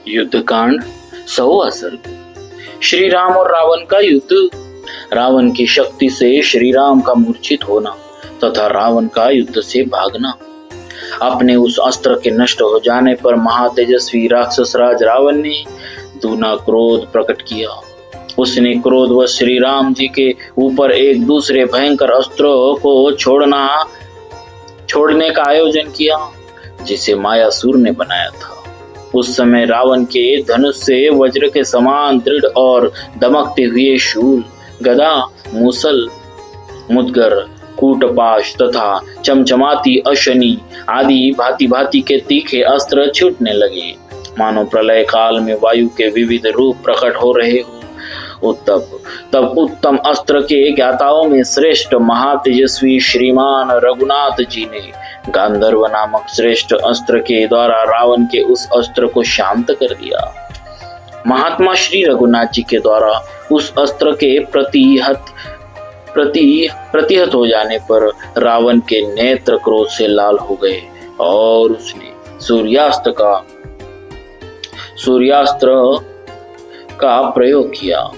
युद्धकांड 6वां सर्ग। श्री राम और रावण का युद्ध। रावण की शक्ति से श्री राम का मूर्छित होना तथा रावण का युद्ध से भागना। अपने उस अस्त्र के नष्ट हो जाने पर महातेजस्वी राक्षस राज रावण ने दूना क्रोध प्रकट किया। उसने क्रोधवश श्री राम जी के ऊपर एक दूसरे भयंकर अस्त्रों को छोड़ने का आयोजन किया, जिसे मायासुर ने बनाया था। उस समय रावण के धनुष से वज्र के समान दृढ़ और दमकते हुए शूल, गदा, मूसल, मुदगर, कूटपाश तथा चमचमाती अशनी आदि भांति भांति के तीखे अस्त्र छूटने लगे, मानो प्रलय काल में वायु के विविध रूप प्रकट हो रहे हो। तब उत्तम अस्त्र के ज्ञाताओं में श्रेष्ठ महातेजस्वी श्रीमान रघुनाथ जी ने गांधर्व नामक श्रेष्ठ अस्त्र के द्वारा रावण के उस अस्त्र को शांत कर दिया। महात्मा श्री रघुनाथ जी के द्वारा उस अस्त्र के प्रतिहत हो जाने पर रावण के नेत्र क्रोध से लाल हो गए और उसने सूर्यास्त्र का प्रयोग किया।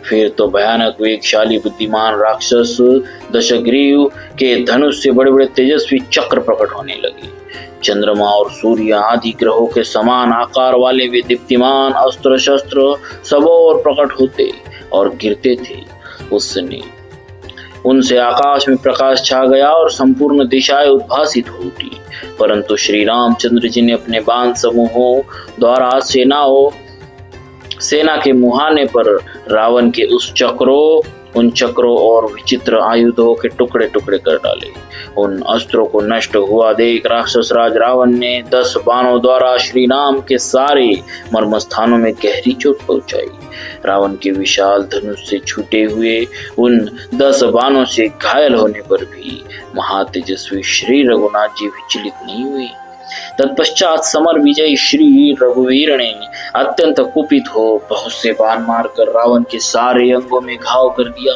फिर तो भयानक वेगशाली बुद्धिमान राक्षस दशग्रीव के धनुष से बड़े बड़े तेजस्वी चक्र प्रकट होने लगे। चंद्रमा और सूर्य आदि ग्रहों के समान आकार वाले वे दीप्तिमान अस्त्र शस्त्र सब और प्रकट होते और गिरते थे। उनसे आकाश में प्रकाश छा गया और संपूर्ण दिशाएं उद्भासित हो उठी। परंतु श्री रामचंद्र जी ने अपने बाण समूहों द्वारा सेना के मुहाने पर रावण के उन चक्रों और विचित्र आयुधों के टुकड़े टुकड़े कर डाले। उन अस्त्रों को नष्ट हुआ देख राक्षस राज रावण ने 10 बाणों द्वारा श्री राम के सारे मर्म स्थानों में गहरी चोट पहुंचाई। रावण के विशाल धनुष से छूटे हुए उन 10 बाणों से घायल होने पर भी महातेजस्वी श्री रघुनाथ जी विचलित नहीं हुए। तत्पश्चात समर विजयी श्री रघुवीर ने अत्यंत कुपित हो बहुत से बाण मारकर रावण के सारे अंगों में घाव कर दिया।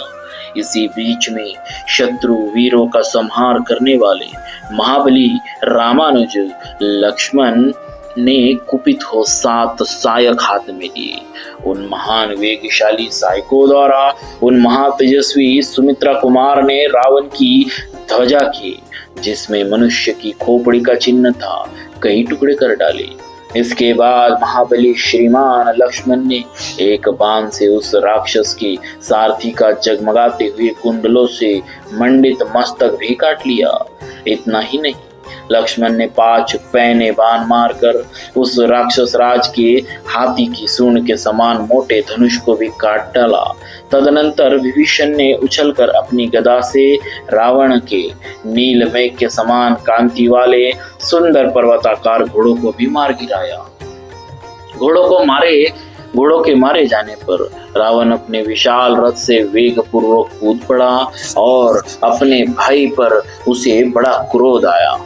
इसी बीच में शत्रु वीरों का संहार करने वाले महाबली रामानुज लक्ष्मण ने कुपित हो 7 सायक हाथ में लिए। उन महान वेगशाली सायकों द्वारा उन महातेजस्वी सुमित्रा कुमार ने रावण की ध्वजा के, जिसमें मनुष्य की खोपड़ी का चिन्ह था, कई टुकड़े कर डाले। इसके बाद महाबली श्रीमान लक्ष्मण ने एक बाण से उस राक्षस की सारथी का जगमगाते हुए कुंडलों से मंडित मस्तक भी काट लिया। इतना ही नहीं, लक्ष्मण ने 5 पैने बाण मारकर उस राक्षस राज के हाथी की सूंड के समान मोटे धनुष को भी काट डाला। तदनंतर विभीषण ने उछलकर अपनी गदा से रावण के नील मेघ के समान कांति वाले सुंदर पर्वताकार घोड़ों को भी मार गिराया। घोड़ों के मारे जाने पर रावण अपने विशाल रथ से वेग पूर्वक कूद पड़ा और अपने भाई पर उसे बड़ा क्रोध आया।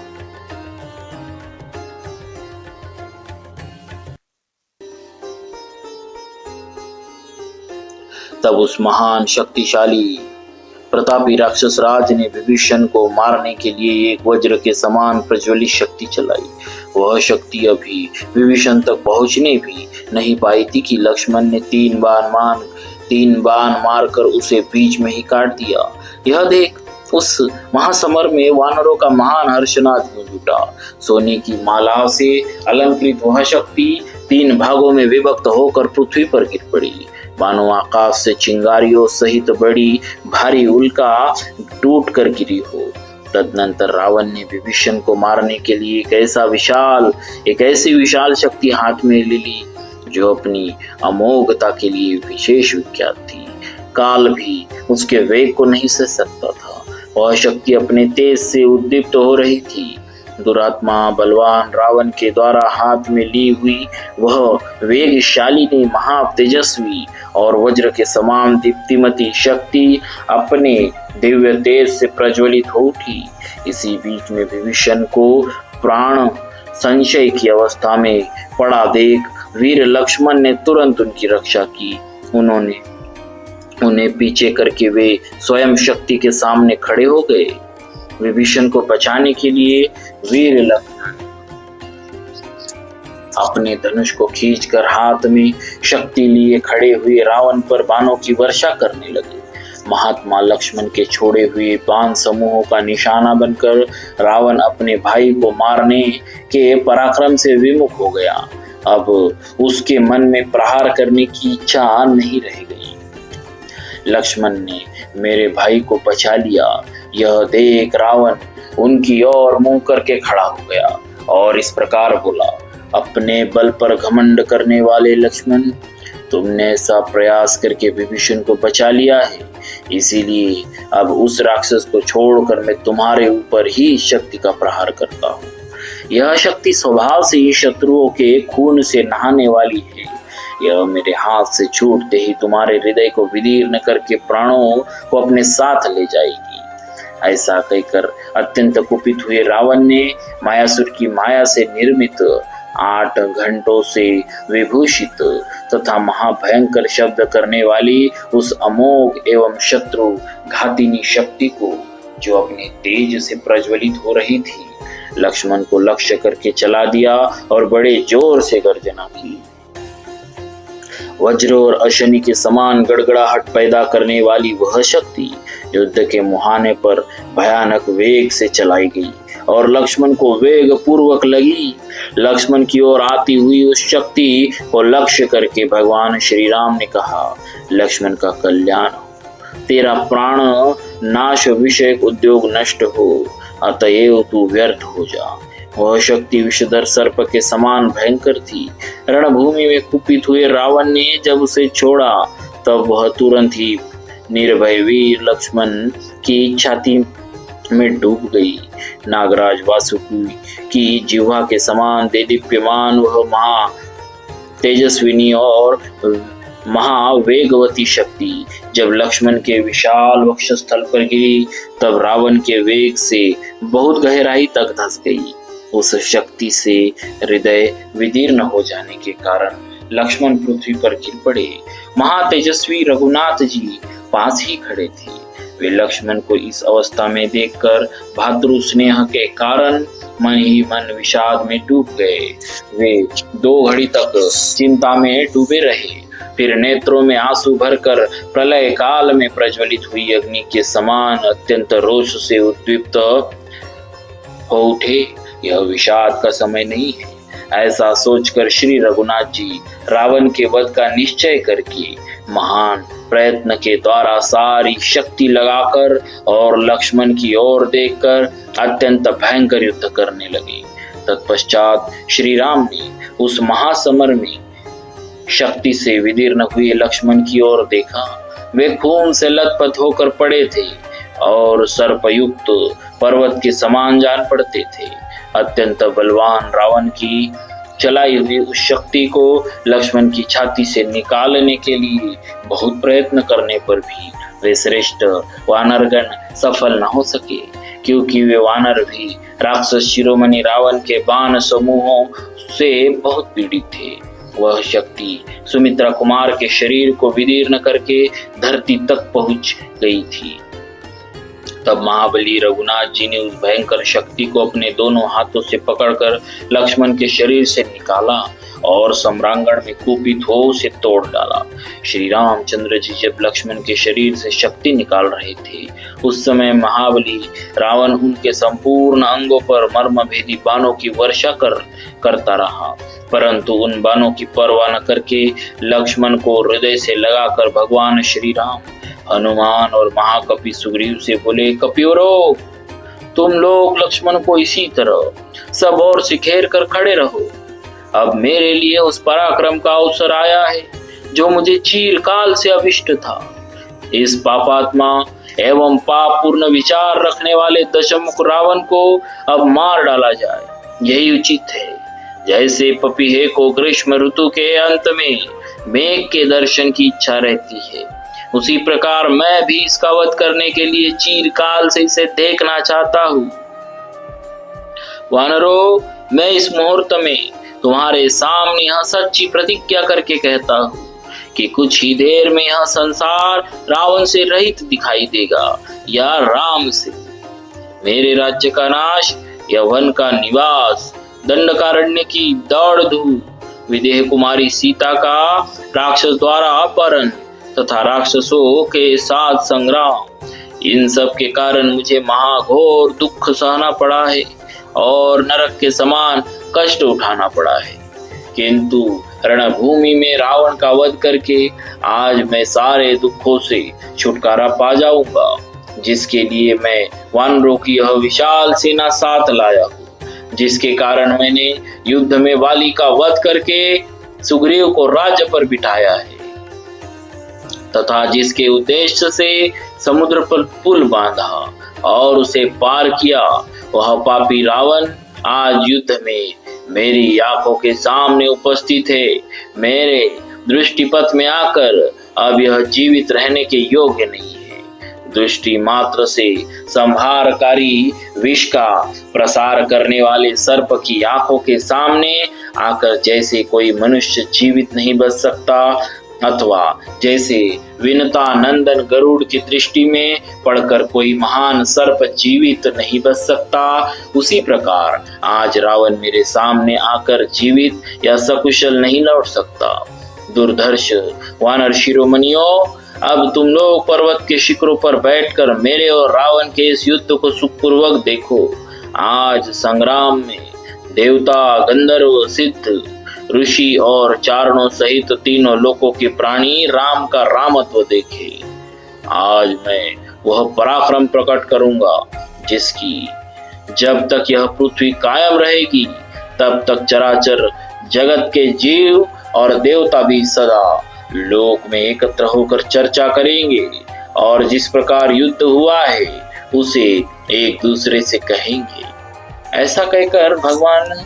तब उस महान शक्तिशाली प्रतापी राक्षस राज ने विभीषण को मारने के लिए एक वज्र के समान प्रज्वलित शक्ति चलाई। वह शक्ति अभी विभीषण तक पहुंचने भी नहीं पाई थी कि लक्ष्मण ने 3 बाण मारकर उसे बीच में ही काट दिया। यह देख उस महासमर में वानरों का महान हर्षनाद गूंज उठा। सोने की मालाओं से अलंकृत वह शक्ति 3 भागों में विभक्त होकर पृथ्वी पर गिर पड़ी, मानो आकाश से चिंगारियों सहित बड़ी भारी उल्का टूट कर गिरी हो। तदनंतर रावण ने विभीषण को मारने के लिए एक ऐसी विशाल शक्ति हाथ में ले ली जो अपनी अमोघता के लिए विशेष विख्यात थी। काल भी उसके वेग को नहीं सह सकता था। वह शक्ति अपने तेज से उद्दीप्त हो रही थी। दुरात्मा बलवान रावण के द्वारा हाथ में ली हुई वह वेगशाली ने महातेजस्वी और वज्र के समान दीप्तिमती शक्ति अपने दिव्य तेज से प्रज्वलित हो उठी। इसी बीच में विभीषण को प्राण संशय की अवस्था में पड़ा देख वीर लक्ष्मण ने तुरंत उनकी रक्षा की। उन्हें पीछे करके वे स्वयं शक्ति के सामने खड़े हो गए। विभीषण को बचाने के लिए वीर लक्ष्मण अपने धनुष को खींचकर हाथ में शक्ति लिए खड़े हुए रावण पर बाणों की वर्षा करने लगे। महात्मा लक्ष्मण के छोड़े हुए बाण समूहों का निशाना बनकर रावण अपने भाई को मारने के पराक्रम से विमुख हो गया। अब उसके मन में प्रहार करने की इच्छा नहीं रह गई। लक्ष्मण ने मेरे भाई को बचा लिया, यह देख रावण उनकी ओर मुंह करके खड़ा हो गया और इस प्रकार बोला, अपने बल पर घमंड करने वाले लक्ष्मण, तुमने ऐसा प्रयास करके विभीषण को बचा लिया है, इसीलिए अब उस राक्षस को छोड़कर मैं तुम्हारे ऊपर ही शक्ति का प्रहार करता हूँ। यह शक्ति स्वभाव से ही शत्रुओं के खून से नहाने वाली है। यह मेरे हाथ से छूटते ही तुम्हारे हृदय को विदीर्ण करके प्राणों को अपने साथ ले जाएगी। ऐसा कहकर अत्यंत कुपित हुए रावण ने मायासुर की माया से निर्मित 8 घंटों से विभूषित तथा महाभयंकर शब्द करने वाली उस अमोघ एवं शत्रु घातिनी शक्ति को, जो अपने तेज से प्रज्वलित हो रही थी, लक्ष्मण को लक्ष्य करके चला दिया और बड़े जोर से गर्जना की। वज्र और अशनि के समान गड़गड़ाहट पैदा करने वाली वह शक्ति युद्ध के मुहाने पर भयानक वेग से चलाई गई और लक्ष्मण को वेग पूर्वक लगी। लक्ष्मण की ओर आती हुई उस शक्ति को लक्ष्य करके भगवान श्री राम ने कहा, लक्ष्मण का कल्याण हो, तेरा प्राण नाश विषयक उद्योग नष्ट हो, अतएव तू व्यर्थ हो जा। वह शक्ति विषधर सर्प के समान भयंकर थी। रणभूमि में कुपित हुए रावण ने जब उसे छोड़ा, तब वह तुरंत ही निर्भय वीर लक्ष्मण की छाती में डूब गई। नागराज वासुकी की जिह्वा के समान देदीप्यमान वह महा तेजस्विनी और महावेगवती शक्ति जब लक्ष्मण के विशाल वक्षस्थल पर गिरी, तब रावण के वेग से बहुत गहराई तक धंस गई। उस शक्ति से हृदय विदीर्ण हो जाने के कारण लक्ष्मण पृथ्वी पर गिर पड़े। महातेजस्वी रघुनाथ जी पास ही खड़े थे। वे लक्ष्मण को इस अवस्था में देखकर भातृ स्नेह के कारण मन ही मन विषाद में डूब गए। वे 2 घड़ी तक चिंता में डूबे रहे, फिर नेत्रों में आंसू भरकर प्रलय काल में प्रज्वलित हुई अग्नि के समान अत्यंत रोष से उद्दीप्त हो उठे। यह विषाद का समय नहीं है, ऐसा सोचकर श्री रघुनाथ जी रावण के वध का निश्चय करके महान प्रयत्न के द्वारा सारी शक्ति लगाकर और लक्ष्मण की ओर देखकर अत्यंत भयंकर युद्ध करने लगे। तत्पश्चात श्री राम ने उस महासमर में शक्ति से विदीर्ण हुए लक्ष्मण की ओर देखा। वे खून से लथपथ होकर पड़े थे और सर्पयुक्त पर्वत के समान जान पड़ते थे। अत्यंत बलवान रावण की चलाई हुई उस शक्ति को लक्ष्मण की छाती से निकालने के लिए बहुत प्रयत्न करने पर भी वे श्रेष्ठ वानरगण सफल न हो सके, क्योंकि वे वानर भी राक्षस शिरोमणि रावण के बाण समूहों से बहुत पीड़ित थे। वह शक्ति सुमित्रा कुमार के शरीर को विदीर्ण करके धरती तक पहुंच गई थी। तब महाबली रघुनाथ जी ने उस भयंकर शक्ति को अपने दोनों हाथों से पकड़कर लक्ष्मण के शरीर से निकाला और सम्रांगण में कुपित हो उसे तोड़ डाला। श्री रामचंद्र जी जब लक्ष्मण के शरीर से शक्ति निकाल रहे थे, उस समय महाबली रावण उनके संपूर्ण अंगों पर मर्मभेदी बाणों की वर्षा करता रहा, परंतु उन बाणों की परवाह न करके लक्ष्मण को हृदय से लगाकर भगवान श्री राम हनुमान और महाकपि सुग्रीव से बोले, कपिवरो, तुम लोग लक्ष्मण को इसी तरह सब ओर से घेर कर खड़े रहो। अब मेरे लिए उस पराक्रम का अवसर आया है जो मुझे चिरकाल से अभिष्ट था। इस पापात्मा एवं पाप पूर्ण विचार रखने वाले दशमुख रावण को अब मार डाला जाए, यही उचित है। जैसे पपीहे को ग्रीष्म ऋतु के अंत में मेघ के दर्शन की इच्छा रहती है, उसी प्रकार मैं भी इसका वध करने के लिए चिरकाल से इसे देखना चाहता हूँ। वानरों, मैं इस मुहूर्त में तुम्हारे सामने यह सच्ची प्रतिज्ञा करके कहता हूँ कि कुछ ही देर में यह संसार रावण से रहित दिखाई देगा या राम से। मेरे राज्य का नाश या वन का निवास, दंडकारण्य की दौड़ धूप, विदेह कुमारी सीता का राक्षस द्वारा अपहरण तथा राक्षसों के साथ संग्राम, इन सब के कारण मुझे महाघोर दुख सहना पड़ा है और नरक के समान कष्ट उठाना पड़ा है। किंतु रणभूमि में रावण का वध करके आज मैं सारे दुखों से छुटकारा पा जाऊंगा, जिसके लिए मैं वानरों की यह विशाल सेना साथ लाया हूँ, जिसके कारण मैंने युद्ध में वाली का वध करके सुग्रीव को राज्य पर बिठाया है तथा जिसके उद्देश्य से समुद्र पर पुल बांधा और उसे पार किया, वह पापी रावण आज युद्ध में मेरी आंखों के सामने उपस्थित है। मेरे दृष्टिपथ में आकर अब यह जीवित रहने के योग्य नहीं है। दृष्टि मात्र से संहारकारी विष का प्रसार करने वाले सर्प की आंखों के सामने आकर जैसे कोई मनुष्य जीवित नहीं बच सकता, अथवा जैसे विनता नंदन गरुड़ की दृष्टि में पड़कर कोई महान सर्प जीवित नहीं बच सकता, उसी प्रकार आज रावण मेरे सामने आकर जीवित या सकुशल नहीं लौट सकता। दुर्धर्ष वानर शिरोमणियों, अब तुम लोग पर्वत के शिखरों पर बैठकर मेरे और रावण के इस युद्ध को सुखपूर्वक देखो। आज संग्राम में देवता, गंधर्व, सिद्ध, ऋषि और चारणों सहित तीनों लोकों के प्राणी राम का रामत्व देखे। आज मैं वह पराक्रम प्रकट करूंगा जिसकी जब तक यह पृथ्वी कायम रहेगी तब तक चराचर जगत के जीव और देवता भी सदा लोक में एकत्र होकर चर्चा करेंगे और जिस प्रकार युद्ध हुआ है उसे एक दूसरे से कहेंगे। ऐसा कहकर भगवान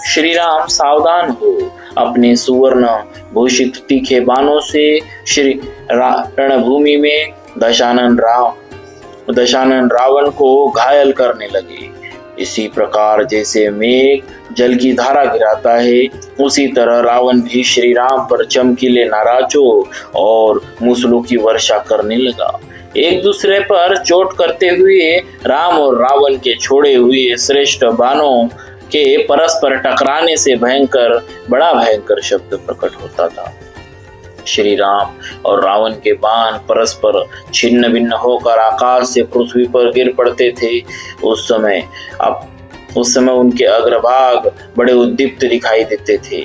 श्री राम सावधान हो अपने सुवर्ण भूषित तीखे बाणों से श्री रणभूमि में दशानन रावण को घायल करने लगे। इसी प्रकार जैसे मेघ जल की धारा गिराता है, उसी तरह रावण भी श्री राम पर चमकीले नाराजों और मूसलों की वर्षा करने लगा। एक दूसरे पर चोट करते हुए राम और रावण के छोड़े हुए श्रेष्ठ बाणों के परस्पर टकराने से बड़ा भयंकर शब्द प्रकट होता था। श्री राम और रावण के बाण परस्पर छिन्न भिन्न होकर आकाश से पृथ्वी पर गिर पड़ते थे। उस समय उनके अग्रभाग बड़े उद्दीप्त दिखाई देते थे।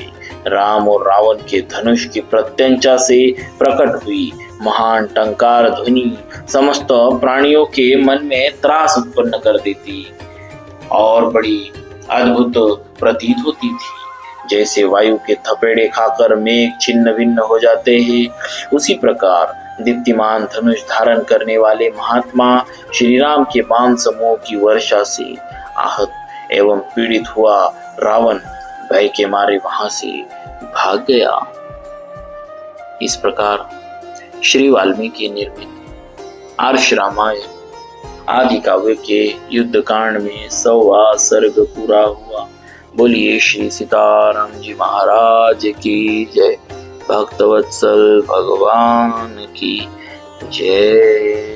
राम और रावण के धनुष की प्रत्यंचा से प्रकट हुई महान टंकार ध्वनि समस्त प्राणियों के मन में त्रास उत्पन्न कर देती और बड़ी अद्भुत प्रतीत होती थी। जैसे वायु के थपेड़े खाकर मेघ छिन्न भिन्न हो जाते हैं, उसी प्रकार दीप्तिमान धनुष धारण करने वाले महात्मा श्री राम के बाण समूह की वर्षा से आहत एवं पीड़ित हुआ रावण भय के मारे वहां से भाग गया। इस प्रकार श्री वाल्मीकि निर्मित आर्ष रामायण आदि काव्य के युद्ध कांड में 100वां सर्ग पूरा हुआ। बोलिए श्री सीताराम जी महाराज की जय। भक्तवत्सल भगवान की जय।